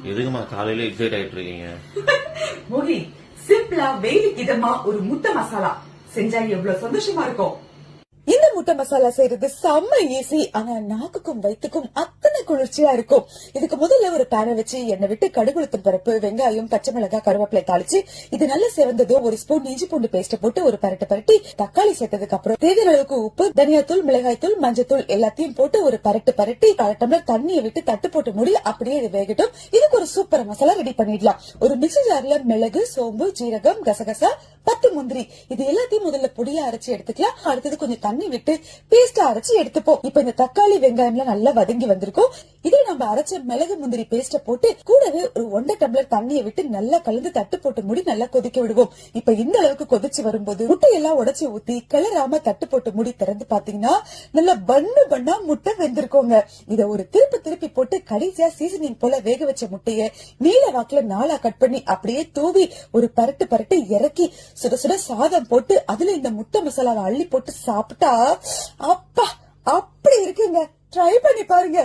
எதுக்குமா காலையில எக்ஸைட் ஆயிட்டு இருக்கீங்க? மோகி, சிம்பிளா வெயிலுக்கு இதமா ஒரு முட்டை மசாலா செஞ்சா எவ்வளவு சந்தோஷமா இருக்கும். இந்த முட்டை மசாலா செய்யறது செம்ம ஈஸி. ஆனா நாக்குக்கும் வயிற்றுக்கும் அத்தனை குளிர்ச்சியா இருக்கும். இதுக்கு முதல்ல ஒரு பேனை வச்சு எண்ணெய் விட்டு கடுகுளுத்தம் பருப்பு, வெங்காயம், பச்சை மிளகாய், கருவேப்பிலை தாளிச்சு இது நல்லா செவந்ததும் ஒரு ஸ்பூன் இஞ்சி பூண்டு பேஸ்ட் போட்டு ஒரு பரட்டி தக்காளி சேர்த்ததுக்கு அப்புறம் தேவையான அளவுக்கு உப்பு, தனியாத்தூள், மிளகாய்த்தூள், மஞ்சத்தூள் எல்லாத்தையும் போட்டு ஒரு பரட்டி 1 டம்ளர் தண்ணியை விட்டு தட்டு போட்டு மூடி அப்படியே இது வேகட்டும். இதுக்கு ஒரு சூப்பர் மசாலா ரெடி பண்ணிடலாம். ஒரு மிக்ஸி ஜார்ல மிளகு, சோம்பு, ஜீரகம், கசகசா, 10 முந்திரி இது எல்லாத்தையும் முதல்ல பொடியா அரைச்சு எடுத்துக்கலாம். அடுத்தது கொஞ்சம் தண்ணி விட்டு பேஸ்ட் அரைச்சு எடுத்துப்போம். இப்ப இந்த தக்காளி வெங்காயம் நல்லா வதங்கி வந்திருக்கும். இதே நம்ம அரைச்ச மிளகு முந்திரி பேஸ்ட போட்டு கூடவே ஒரு 1 டம்ளர் தண்ணியை விட்டு நல்லா கலந்து தட்டு போட்டு மூடி நல்லா கொதிக்க விடுவோம். இப்ப இந்த அளவுக்கு கொதிச்சு வரும்போது முட்டையெல்லாம் உடைச்சு ஊத்தி கிளறாம தட்டு போட்டு மூடி திறந்து பாத்தீங்கன்னா நல்லா பண்ணா முட்டை வெந்திருக்கோங்க. இத ஒரு திருப்பி போட்டு கடைசியா சீசனிங் போல வேக வச்ச முட்டைய நீல வாக்குல 4 கட் பண்ணி அப்படியே தூவி ஒரு பரட்டு இறக்கி சுட சுட சாதம் போட்டு அதுல இந்த முட்டை மசாலாவை அள்ளி போட்டு சாப்பிட்டா அப்பா அப்படி இருக்குங்க. ட்ரை பண்ணி பாருங்க.